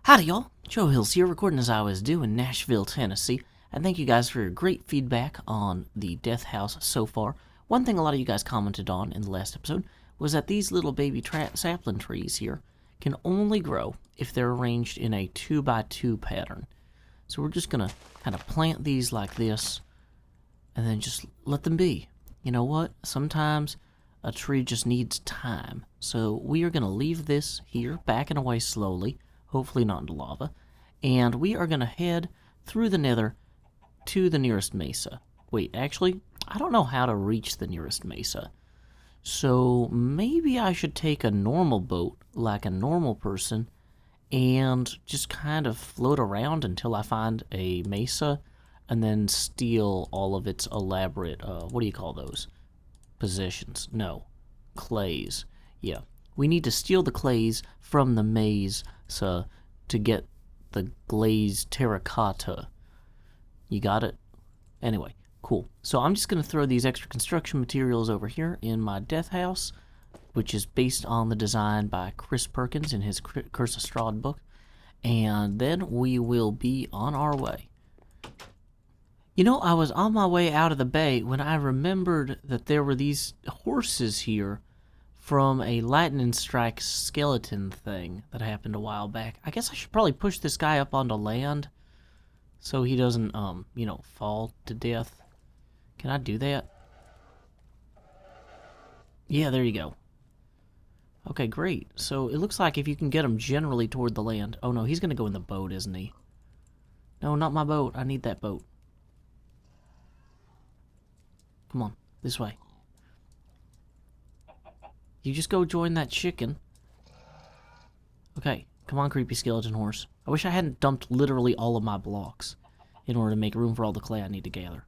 Howdy y'all, Joe Hills here, recording as I always do in Nashville, Tennessee, and thank you guys for your great feedback on the Death House so far. One thing a lot of you guys commented on in the last episode was that these little baby sapling trees here can only grow if they're arranged in a 2x2 pattern. So we're just gonna kind of plant these like this, and then just let them be. You know what? Sometimes a tree just needs time. So we are gonna leave this here, backing away slowly, hopefully not into lava, and we are going to head through the Nether to the nearest Mesa. Wait, actually, I don't know how to reach the nearest Mesa, so maybe I should take a normal boat, like a normal person, and just kind of float around until I find a Mesa, and then steal all of its elaborate, what do you call those? Possessions? No. Clays. Yeah. We need to steal the clays from the Mesa to get the glazed terracotta. You got it? Anyway, cool. So I'm just going to throw these extra construction materials over here in my death house, which is based on the design by Perkins in his Curse of Strahd book, and then we will be on our way. You know, I was on my way out of the bay when I remembered that there were these horses here from a lightning strike skeleton thing that happened a while back. I guess I should probably push this guy up onto land so he doesn't, fall to death. Can I do that? Yeah, there you go. Okay, great. So it looks like if you can get him generally toward the land... Oh no, he's gonna go in the boat, isn't he? No, not my boat. I need that boat. Come on, this way. You just go join that chicken. Okay, come on, creepy skeleton horse. I wish I hadn't dumped literally all of my blocks in order to make room for all the clay I need to gather.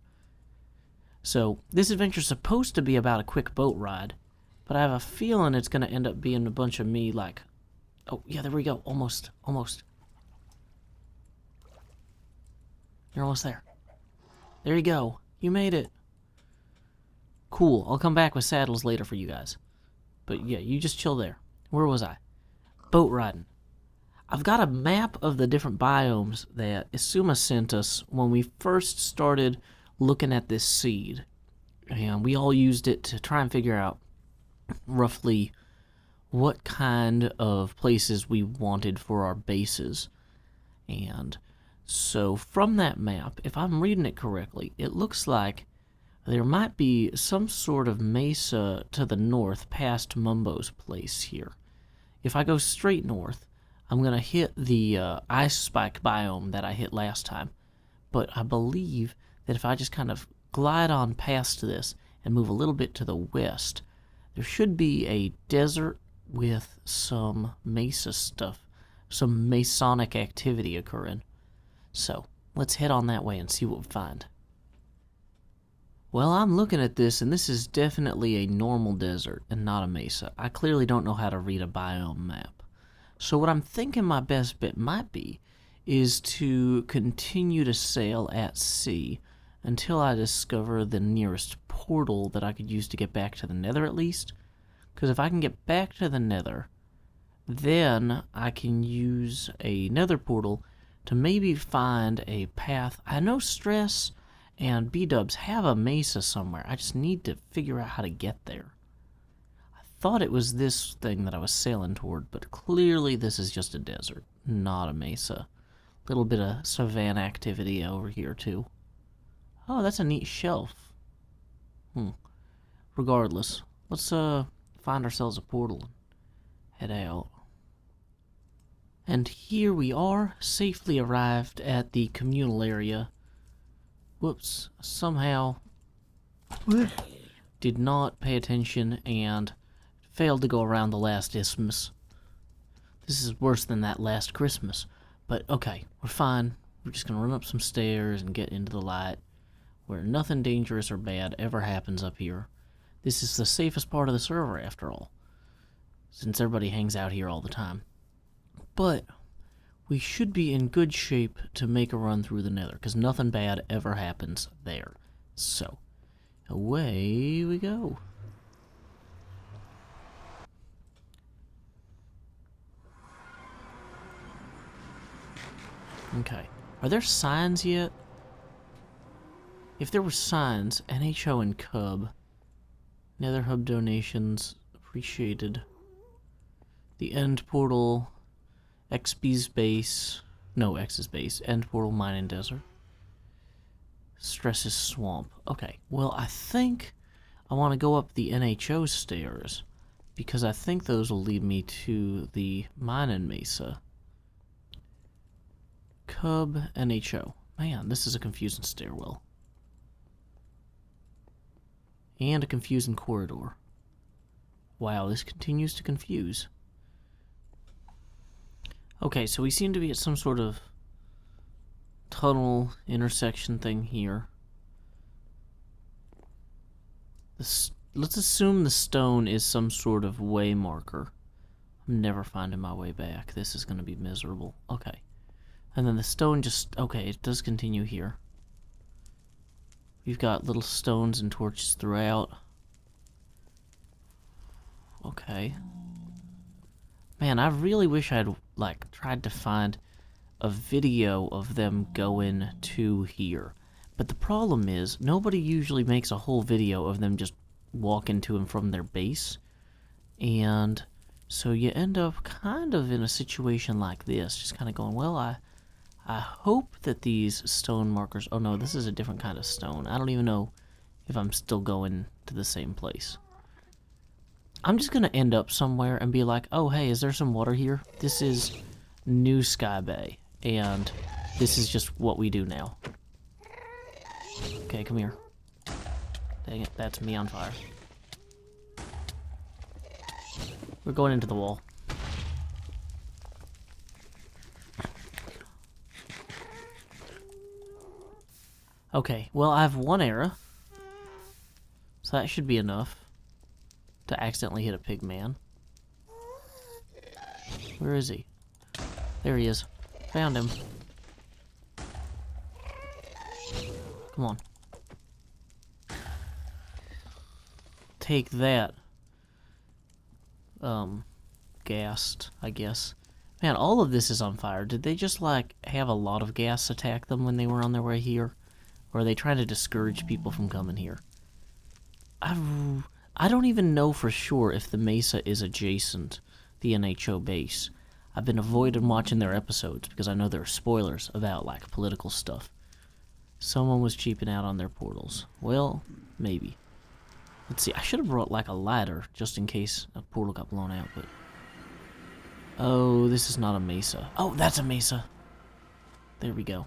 So, this adventure is supposed to be about a quick boat ride, but I have a feeling it's going to end up being a bunch of me like... Oh, yeah, there we go. Almost. You're almost there. There you go. You made it. Cool. I'll come back with saddles later for you guys. But yeah, you just chill there. Where was I? Boat riding. I've got a map of the different biomes that Isuma sent us when we first started looking at this seed. And we all used it to try and figure out roughly what kind of places we wanted for our bases. And so from that map, if I'm reading it correctly, it looks like there might be some sort of mesa to the north past Mumbo's place here. If I go straight north, I'm going to hit the ice spike biome that I hit last time. But I believe that if I just kind of glide on past this and move a little bit to the west, there should be a desert with some mesa stuff, some Masonic activity occurring. So, let's head on that way and see what we find. Well, I'm looking at this, and this is definitely a normal desert and not a mesa. I clearly don't know how to read a biome map. So what I'm thinking my best bet might be is to continue to sail at sea until I discover the nearest portal that I could use to get back to the Nether at least. Because if I can get back to the Nether, then I can use a Nether portal to maybe find a path. I know Stress and B-dubs have a mesa somewhere. I just need to figure out how to get there. I thought it was this thing that I was sailing toward, but clearly this is just a desert, not a mesa. Little bit of savanna activity over here too. Oh, that's a neat shelf. Regardless, let's find ourselves a portal and head out. And here we are, safely arrived at the communal area. Whoops, somehow did not pay attention and failed to go around the last isthmus. This is worse than that last Christmas, but okay, we're fine. We're just gonna run up some stairs and get into the light where nothing dangerous or bad ever happens up here. This is the safest part of the server after all, since everybody hangs out here all the time. But we should be in good shape to make a run through the Nether, because nothing bad ever happens there. So, away we go. Okay. Are there signs yet? If there were signs, NHO and Cub. Nether Hub donations appreciated. The End Portal. XB's base. No, X's base. End Portal, Mine and Desert. Stresses Swamp. Okay. Well, I think I want to go up the NHO stairs, because I think those will lead me to the Mine and Mesa. Cub, NHO. Man, this is a confusing stairwell. And a confusing corridor. Wow, this continues to confuse. Okay, so we seem to be at some sort of tunnel intersection thing here. Let's assume the stone is some sort of way marker. I'm never finding my way back. This is going to be miserable. Okay. And then the stone just... Okay, it does continue here. We've got little stones and torches throughout. Okay. Man, I really wish I'd, like, tried to find a video of them going to here. But the problem is, nobody usually makes a whole video of them just walking to and from their base. And so you end up kind of in a situation like this, just kind of going, well, I hope that these stone markers... Oh no, this is a different kind of stone. I don't even know if I'm still going to the same place. I'm just going to end up somewhere and be like, oh hey, is there some water here? This is New Sky Bay, and this is just what we do now. Okay, come here. Dang it, that's me on fire. We're going into the wall. Okay, well, I have one arrow, so that should be enough to accidentally hit a pig man. Where is he? There he is. Found him. Come on. Take that. Gassed, I guess. Man, all of this is on fire. Did they just, like, have a lot of gas attack them when they were on their way here? Or are they trying to discourage people from coming here? I don't even know for sure if the Mesa is adjacent the NHO base. I've been avoiding watching their episodes because I know there are spoilers about, like, political stuff. Someone was cheaping out on their portals. Well, maybe. Let's see, I should have brought, like, a ladder just in case a portal got blown out, but... Oh, this is not a Mesa. Oh, that's a Mesa! There we go.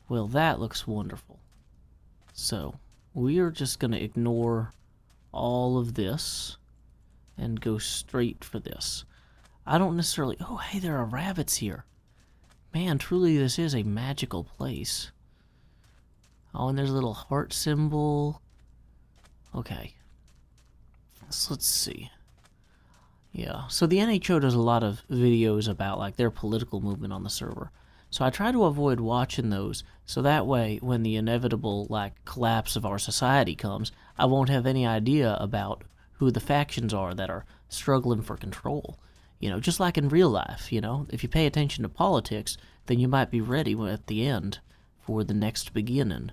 Well, that looks wonderful. So, we are just going to ignore all of this and go straight for this. I don't necessarily... Oh, hey, there are rabbits here. Man, truly this is a magical place. Oh, and there's a little heart symbol. Okay. So let's see. Yeah, so the NHO does a lot of videos about, like, their political movement on the server. So I try to avoid watching those, so that way, when the inevitable, like, collapse of our society comes, I won't have any idea about who the factions are that are struggling for control. You know, just like in real life, you know? If you pay attention to politics, then you might be ready at the end for the next beginning.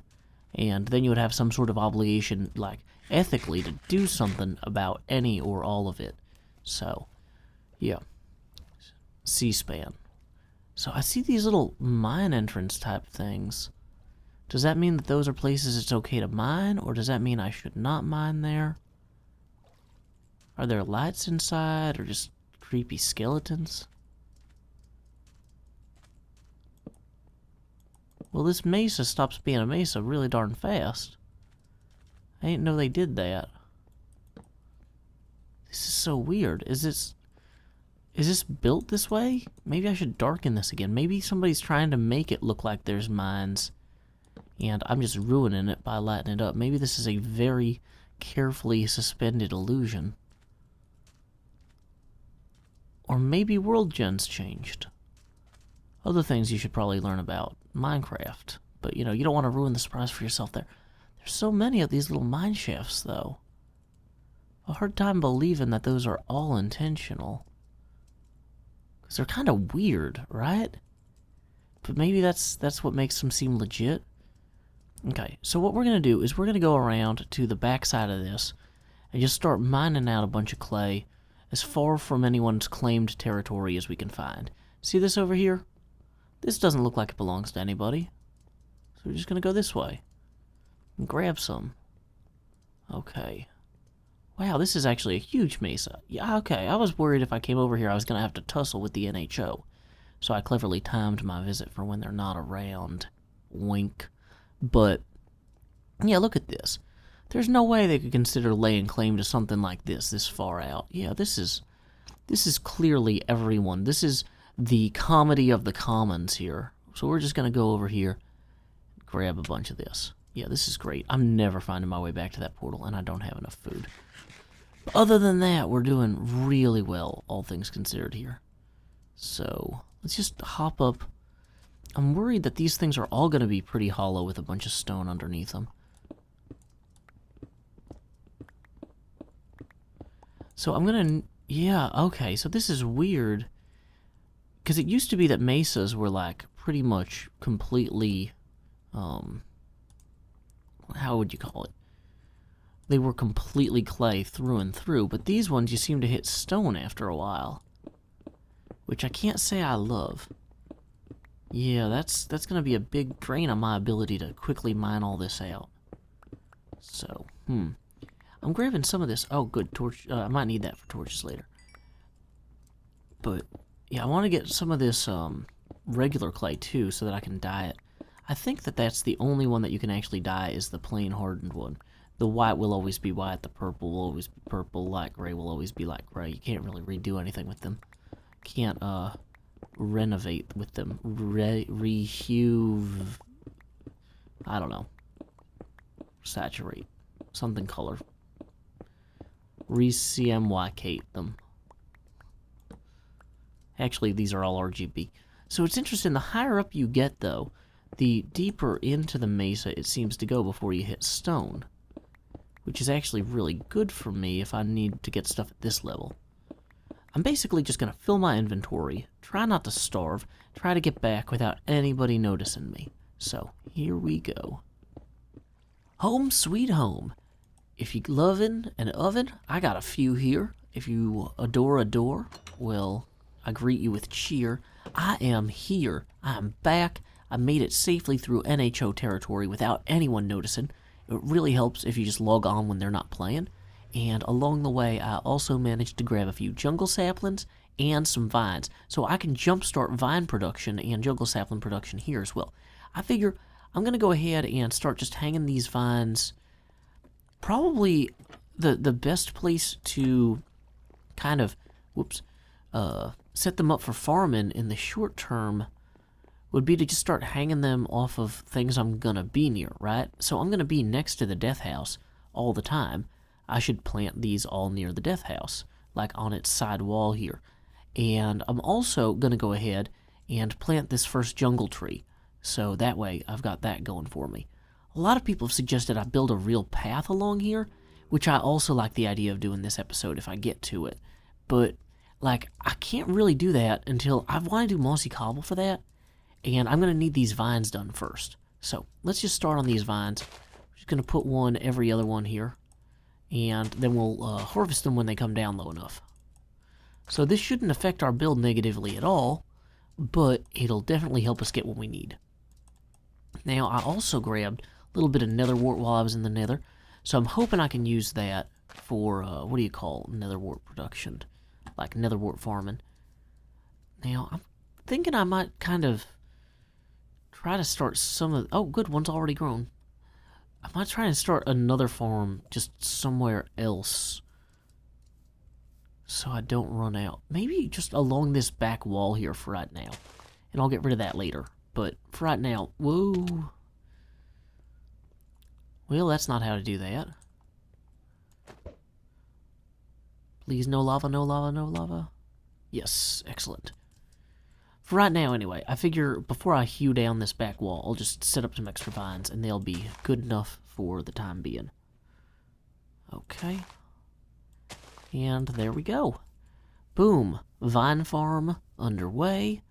And then you would have some sort of obligation, like, ethically, to do something about any or all of it. So, yeah. C-SPAN. So I see these little mine entrance type things. Does that mean that those are places it's okay to mine, or does that mean I should not mine there? Are there lights inside, or just creepy skeletons? Well, this Mesa stops being a Mesa really darn fast. I didn't know they did that. This is so weird. Is this built this way? Maybe I should darken this again. Maybe somebody's trying to make it look like there's mines, and I'm just ruining it by lighting it up. Maybe this is a very carefully suspended illusion. Or maybe world gens changed. Other things you should probably learn about. Minecraft. But, you know, you don't want to ruin the surprise for yourself there. There's so many of these little mine shafts, though. A hard time believing that those are all intentional. Because they're kind of weird, right? But maybe that's what makes them seem legit. Okay, so what we're going to do is we're going to go around to the back side of this and just start mining out a bunch of clay as far from anyone's claimed territory as we can find. See this over here? This doesn't look like it belongs to anybody. So we're just going to go this way and grab some. Okay. Wow, this is actually a huge mesa. Yeah, okay, I was worried if I came over here I was going to have to tussle with the NHO. So I cleverly timed my visit for when they're not around. Wink. But, yeah, look at this. There's no way they could consider laying claim to something like this far out. Yeah, this is clearly everyone. This is the comedy of the commons here. So we're just going to go over here and grab a bunch of this. Yeah, this is great. I'm never finding my way back to that portal, and I don't have enough food. But other than that, we're doing really well, all things considered here. So, let's just hop up. I'm worried that these things are all going to be pretty hollow with a bunch of stone underneath them. So I'm going to... Yeah, okay, so this is weird. Because it used to be that mesas were, like, pretty much completely... how would you call it? They were completely clay through and through, but these ones you seem to hit stone after a while. Which I can't say I love. Yeah, that's going to be a big drain on my ability to quickly mine all this out. So, I'm grabbing some of this. Oh, good, torch. I might need that for torches later. But, yeah, I want to get some of this regular clay, too, so that I can dye it. I think that that's the only one that you can actually dye is the plain hardened one. The white will always be white, the purple will always be purple, light gray will always be light gray. You can't really redo anything with them. Can't, renovate with them. Rehue... I don't know. Saturate. Something color. Re-CMYK them. Actually, these are all RGB. So it's interesting, the higher up you get, though, the deeper into the mesa it seems to go before you hit stone. Which is actually really good for me if I need to get stuff at this level. I'm basically just going to fill my inventory, try not to starve, try to get back without anybody noticing me. So, here we go. Home sweet home. If you lovin' an oven, I got a few here. If you adore a door, well, I greet you with cheer. I am here. I am back. I made it safely through NHO territory without anyone noticing. It really helps if you just log on when they're not playing. And along the way, I also managed to grab a few jungle saplings and some vines, so I can jumpstart vine production and jungle sapling production here as well. I figure I'm going to go ahead and start just hanging these vines. Probably the best place to kind of, set them up for farming in the short term would be to just start hanging them off of things I'm going to be near, right? So I'm going to be next to the death house all the time. I should plant these all near the death house, like on its side wall here. And I'm also going to go ahead and plant this first jungle tree, so that way I've got that going for me. A lot of people have suggested I build a real path along here, which I also like the idea of doing this episode if I get to it. But, like, I can't really do that until I want to do mossy cobble for that, and I'm going to need these vines done first. So, let's just start on these vines. I'm just going to put one every other one here. And then we'll harvest them when they come down low enough. So this shouldn't affect our build negatively at all, but it'll definitely help us get what we need. Now, I also grabbed a little bit of nether wart while I was in the nether, so I'm hoping I can use that for, what do you call nether wart production? Like nether wart farming. Now, I'm thinking I might kind of try to start some of... Oh, good, one's already grown. I might try and start another farm just somewhere else so I don't run out. Maybe just along this back wall here for right now. And I'll get rid of that later. But for right now, whoa. Well, that's not how to do that. Please, no lava, no lava, no lava. Yes, excellent. For right now, anyway, I figure before I hew down this back wall, I'll just set up some extra vines, and they'll be good enough for the time being. Okay. And there we go. Boom. Vine farm underway.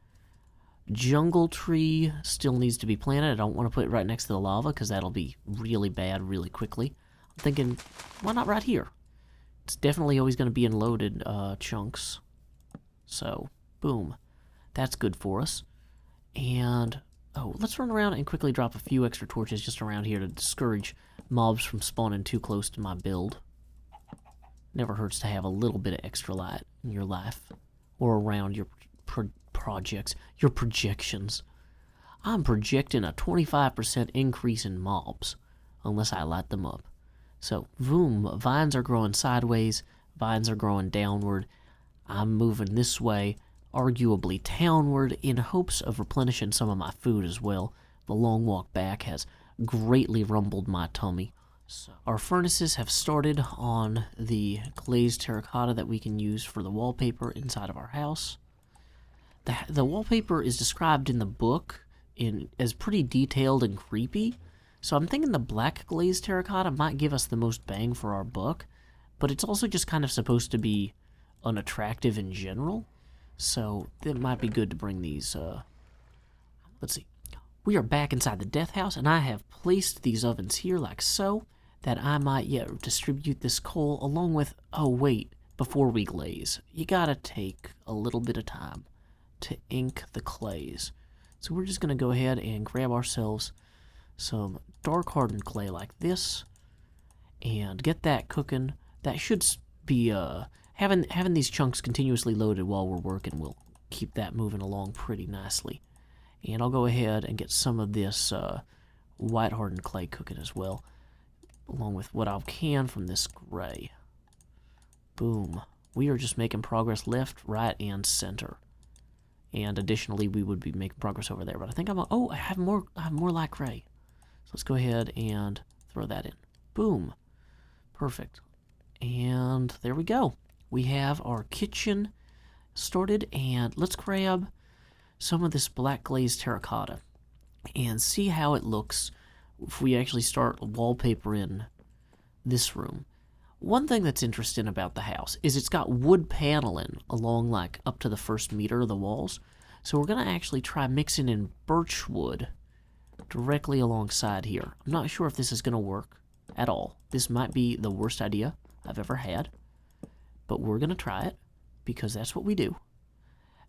jungle tree still needs to be planted. I don't want to put it right next to the lava because that'll be really bad really quickly. I'm thinking, why not right here? It's definitely always going to be in loaded chunks. So, boom. That's good for us. And, oh, let's run around and quickly drop a few extra torches just around here to discourage mobs from spawning too close to my build. Never hurts to have a little bit of extra light in your life. Or around your projects, your projections. I'm projecting a 25% increase in mobs, unless I light them up. So, boom, vines are growing sideways, vines are growing downward. I'm moving this way, arguably townward, in hopes of replenishing some of my food as well. The long walk back has greatly rumbled my tummy. So, our furnaces have started on the glazed terracotta that we can use for the wallpaper inside of our house. The wallpaper is described in the book as pretty detailed and creepy, so I'm thinking the black glazed terracotta might give us the most bang for our buck, but it's also just kind of supposed to be unattractive in general, so it might be good to bring these, let's see. We are back inside the death house, and I have placed these ovens here like so, that I might yet distribute this coal along with, oh wait, before we glaze, you gotta take a little bit of time to ink the clays. So we're just going to go ahead and grab ourselves some dark hardened clay like this and get that cooking. That should be having these chunks continuously loaded while we're working will keep that moving along pretty nicely. And I'll go ahead and get some of this white hardened clay cooking as well, along with what I can from this gray. Boom. We are just making progress left, right, and center. And additionally, we would be making progress over there. But I think I have more light gray. So let's go ahead and throw that in. Boom. Perfect. And there we go. We have our kitchen started, and let's grab some of this black glazed terracotta and see how it looks if we actually start wallpaper in this room. One thing that's interesting about the house is it's got wood paneling along like up to the first meter of the walls. So we're going to actually try mixing in birch wood directly alongside here. I'm not sure if this is going to work at all. This might be the worst idea I've ever had, but we're going to try it because that's what we do.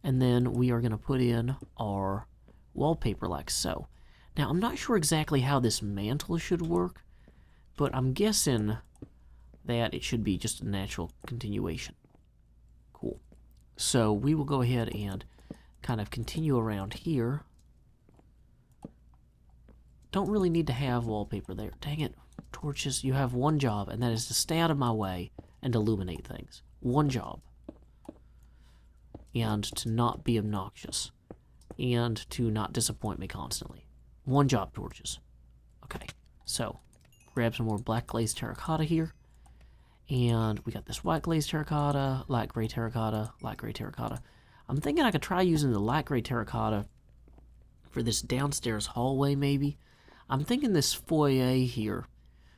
And then we are going to put in our wallpaper like so. Now, I'm not sure exactly how this mantle should work, but I'm guessing that it should be just a natural continuation. Cool. So we will go ahead and kind of continue around here. Don't really need to have wallpaper there. Dang it. Torches, you have one job, and that is to stay out of my way and illuminate things. One job. And to not be obnoxious. And to not disappoint me constantly. One job, torches. Okay. So, grab some more black glazed terracotta here. And we got this white glazed terracotta, light gray terracotta, light gray terracotta. I'm thinking I could try using the light gray terracotta for this downstairs hallway, maybe. I'm thinking this foyer here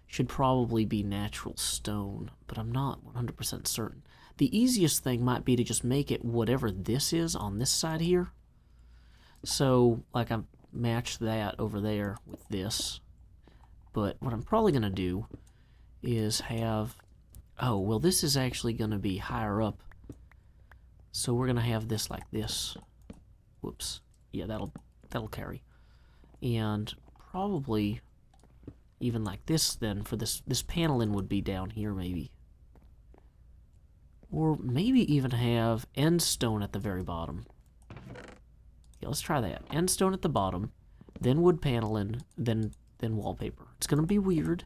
should probably be natural stone, but I'm not 100% certain. The easiest thing might be to just make it whatever this is on this side here. So, like, I match that over there with this. But what I'm probably going to do is have... Oh, well, this is actually going to be higher up. So we're going to have this like this. Whoops. Yeah, that'll carry. And probably even like this then for this paneling would be down here maybe. Or maybe even have end stone at the very bottom. Yeah, let's try that. End stone at the bottom, then wood paneling, then wallpaper. It's going to be weird.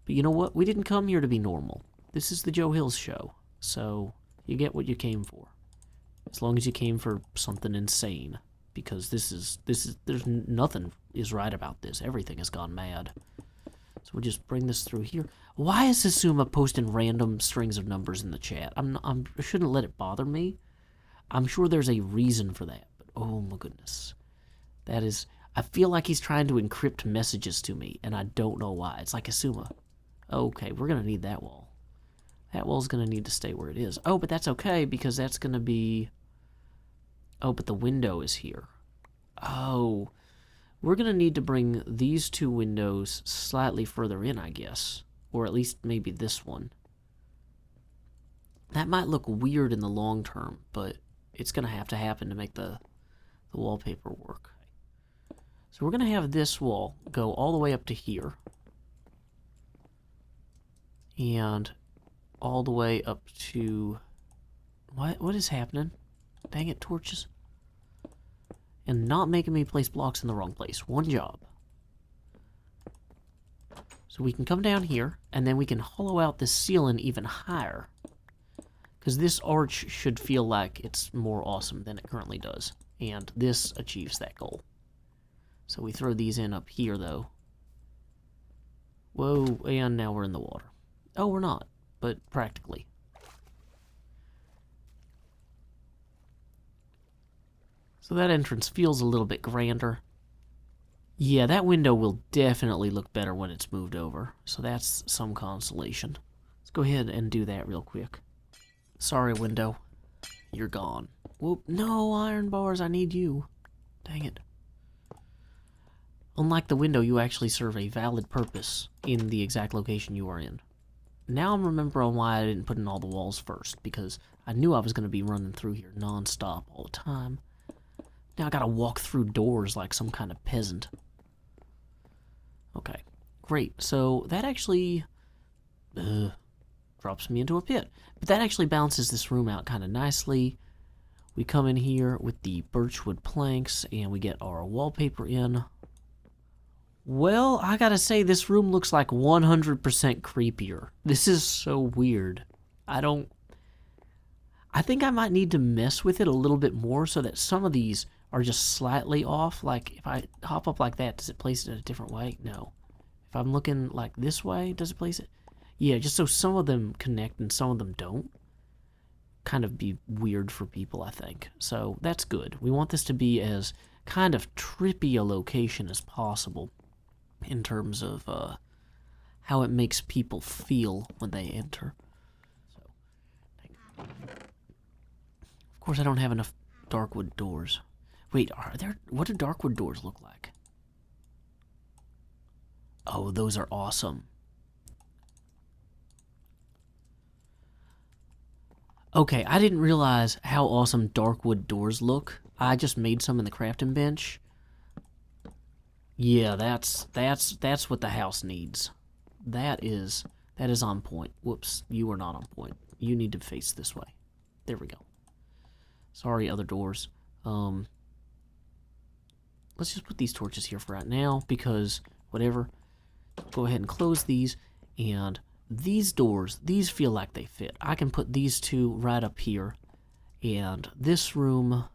But you know what? We didn't come here to be normal. This is the Joe Hills show, so you get what you came for. As long as you came for something insane, because there's nothing is right about this. Everything has gone mad. So we'll just bring this through here. Why is Asuma posting random strings of numbers in the chat? I shouldn't let it bother me. I'm sure there's a reason for that, but oh my goodness. That is, I feel like he's trying to encrypt messages to me, and I don't know why. It's like Asuma. Okay, we're gonna need that wall. That wall's going to need to stay where it is. Oh, but that's okay, because that's going to be... Oh, but the window is here. Oh, we're going to need to bring these two windows slightly further in, I guess. Or at least maybe this one. That might look weird in the long term, but it's going to happen to make the wallpaper work. So we're going to have this wall go all the way up to here. And all the way up to... What is happening? Dang it, torches. And not making me place blocks in the wrong place. One job. So we can come down here, and then we can hollow out this ceiling even higher. Because this arch should feel like it's more awesome than it currently does. And this achieves that goal. So we throw these in up here, though. Whoa, and now we're in the water. Oh, we're not, but practically. So that entrance feels a little bit grander. Yeah, that window will definitely look better when it's moved over. So that's some consolation. Let's go ahead and do that real quick. Sorry, window. You're gone. Whoop. No, iron bars, I need you. Dang it. Unlike the window, you actually serve a valid purpose in the exact location you are in. Now I'm remembering why I didn't put in all the walls first, because I knew I was going to be running through here non-stop all the time. Now I gotta walk through doors like some kind of peasant. Okay, great. So that actually drops me into a pit. But that actually balances this room out kind of nicely. We come in here with the birchwood planks, and we get our wallpaper in. Well, I gotta say, this room looks like 100% creepier. This is so weird. I think I might need to mess with it a little bit more so that some of these are just slightly off. Like, if I hop up like that, does it place it in a different way? No. If I'm looking like this way, does it place it? Yeah, just so some of them connect and some of them don't. Kind of be weird for people, I think. So that's good. We want this to be as kind of trippy a location as possible in terms of how it makes people feel when they enter. So, of course, I don't have enough darkwood doors. Wait, what do darkwood doors look like? Oh, those are awesome. Okay, I didn't realize how awesome darkwood doors look. I just made some in the crafting bench. Yeah, that's what the house needs. That is on point. Whoops, you are not on point. You need to face this way. There we go. Sorry, other doors. Let's just put these torches here for right now, because whatever. Go ahead and close these, and these doors, these feel like they fit. I can put these two right up here, and this room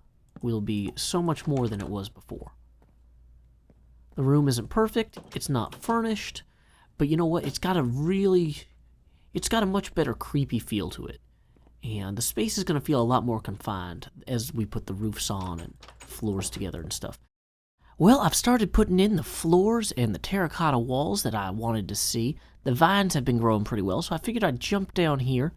will be so much more than it was before. The room isn't perfect, it's not furnished, but you know what? It's got a much better creepy feel to it. And the space is going to feel a lot more confined as we put the roofs on and floors together and stuff. Well, I've started putting in the floors and the terracotta walls that I wanted to see. The vines have been growing pretty well, so I figured I'd jump down here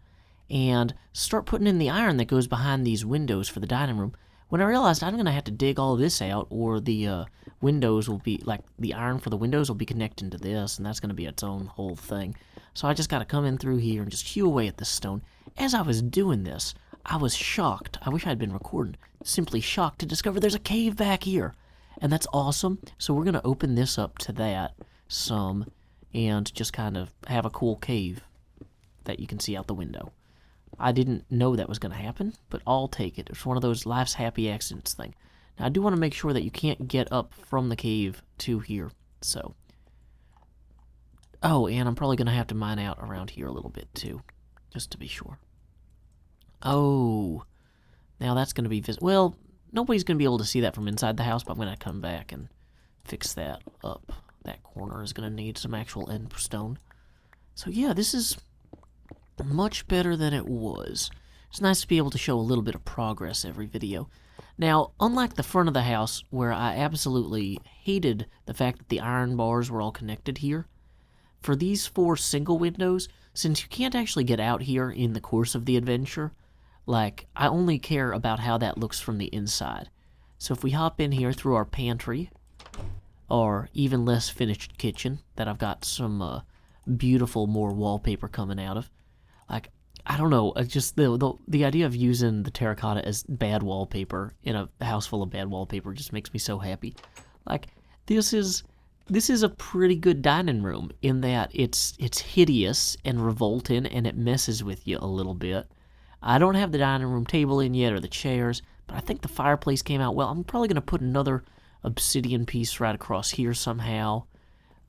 and start putting in the iron that goes behind these windows for the dining room. When I realized I'm going to have to dig all this out, or the windows will be, like, the iron for the windows will be connected to this, and that's going to be its own whole thing. So I just got to come in through here and just hew away at this stone. As I was doing this, I was shocked. I wish I'd been recording. Simply shocked to discover there's a cave back here. And that's awesome. So we're going to open this up to that some and just kind of have a cool cave that you can see out the window. I didn't know that was going to happen, but I'll take it. It's one of those life's happy accidents thing. Now, I do want to make sure that you can't get up from the cave to here. So, oh, and I'm probably going to have to mine out around here a little bit too, just to be sure. Oh, now that's going to be well, nobody's going to be able to see that from inside the house, but I'm going to come back and fix that up. That corner is going to need some actual end stone. So yeah, this is much better than it was. It's nice to be able to show a little bit of progress every video. Now, unlike the front of the house, where I absolutely hated the fact that the iron bars were all connected here, for these 4 single windows, since you can't actually get out here in the course of the adventure, like, I only care about how that looks from the inside. So if we hop in here through our pantry, or even less finished kitchen that I've got some beautiful more wallpaper coming out of. Like, I don't know, just the idea of using the terracotta as bad wallpaper in a house full of bad wallpaper just makes me so happy. Like, this is a pretty good dining room in that it's hideous and revolting and it messes with you a little bit. I don't have the dining room table in yet or the chairs, but I think the fireplace came out well. I'm probably going to put another obsidian piece right across here somehow.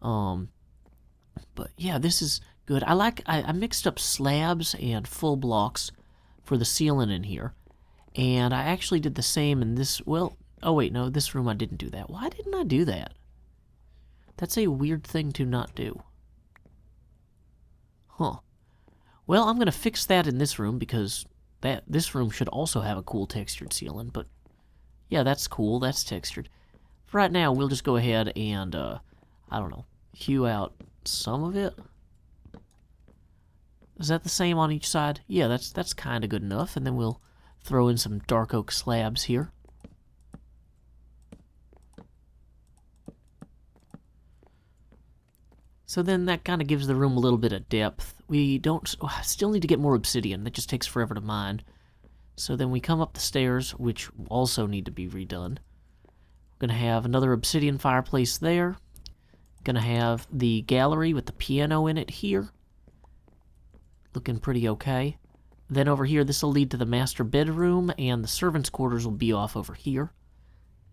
But yeah, this is good. I mixed up slabs and full blocks for the ceiling in here. And I actually did the same in this, well, oh wait, no, this room I didn't do that. Why didn't I do that? That's a weird thing to not do. Huh. Well, I'm going to fix that in this room because this room should also have a cool textured ceiling. But yeah, that's cool. That's textured. For right now, we'll just go ahead and, I don't know, hew out some of it. Is that the same on each side? Yeah, that's kind of good enough. And then we'll throw in some dark oak slabs here. So then that kind of gives the room a little bit of depth. We still need to get more obsidian. That just takes forever to mine. So then we come up the stairs, which also need to be redone. We're going to have another obsidian fireplace there. Going to have the gallery with the piano in it here. Looking pretty okay. Then over here, this will lead to the master bedroom, and the servants' quarters will be off over here.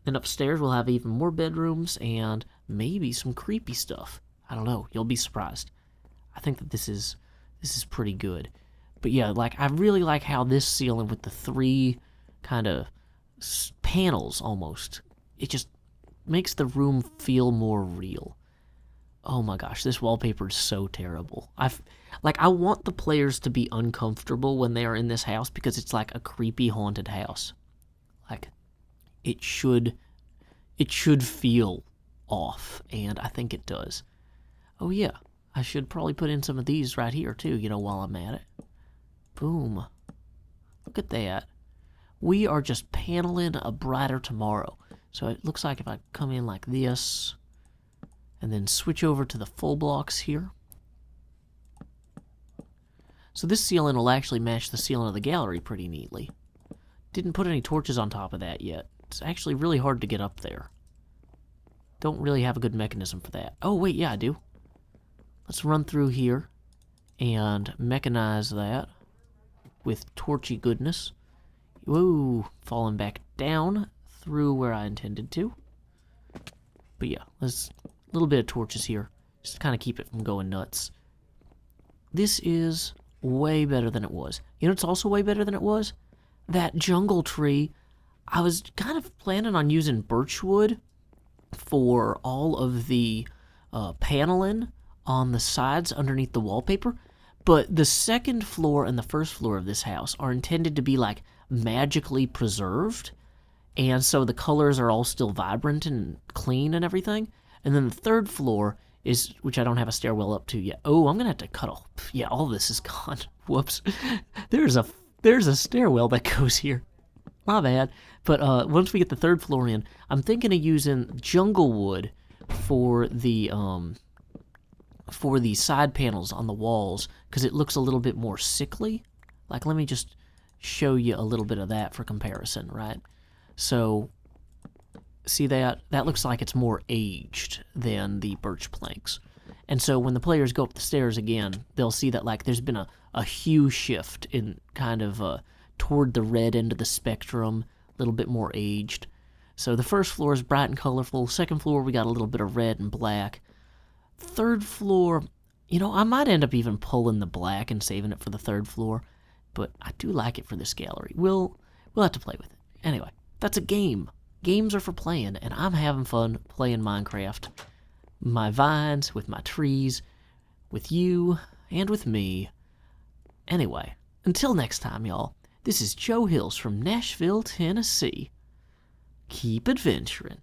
Then upstairs, we'll have even more bedrooms and maybe some creepy stuff. I don't know. You'll be surprised. I think that this is pretty good. But yeah, like, I really like how this ceiling with the 3 kind of panels almost, it just makes the room feel more real. Oh my gosh, this wallpaper is so terrible. I want the players to be uncomfortable when they are in this house because it's like a creepy haunted house. Like, it should feel off, and I think it does. Oh yeah, I should probably put in some of these right here too, while I'm at it. Boom. Look at that. We are just paneling a brighter tomorrow. So it looks like if I come in like this, and then switch over to the full blocks here. So this ceiling will actually match the ceiling of the gallery pretty neatly. Didn't put any torches on top of that yet. It's actually really hard to get up there. Don't really have a good mechanism for that. Oh wait, yeah I do. Let's run through here and mechanize that with torchy goodness. Whoa, falling back down through where I intended to. But yeah, let's a little bit of torches here, just to kind of keep it from going nuts. This is way better than it was. It's also way better than it was? That jungle tree, I was kind of planning on using birchwood for all of the paneling on the sides underneath the wallpaper, but the second floor and the first floor of this house are intended to be like magically preserved, and so the colors are all still vibrant and clean and everything. And then the third floor is, which I don't have a stairwell up to yet. Oh, I'm gonna have to cut off. Yeah, all this is gone. Whoops. There's a stairwell that goes here. My bad. But once we get the third floor in, I'm thinking of using jungle wood for the side panels on the walls, because it looks a little bit more sickly. Like, let me just show you a little bit of that for comparison, right? So, see that? That looks like it's more aged than the birch planks. And so when the players go up the stairs again, they'll see that, like, there's been a hue shift in kind of toward the red end of the spectrum, a little bit more aged. So the first floor is bright and colorful. Second floor, we got a little bit of red and black. Third floor, I might end up even pulling the black and saving it for the third floor, but I do like it for this gallery. We'll have to play with it. Anyway, that's a game. Games are for playing, and I'm having fun playing Minecraft. My vines, with my trees, with you, and with me. Anyway, until next time, y'all, this is Joe Hills from Nashville, Tennessee. Keep adventuring.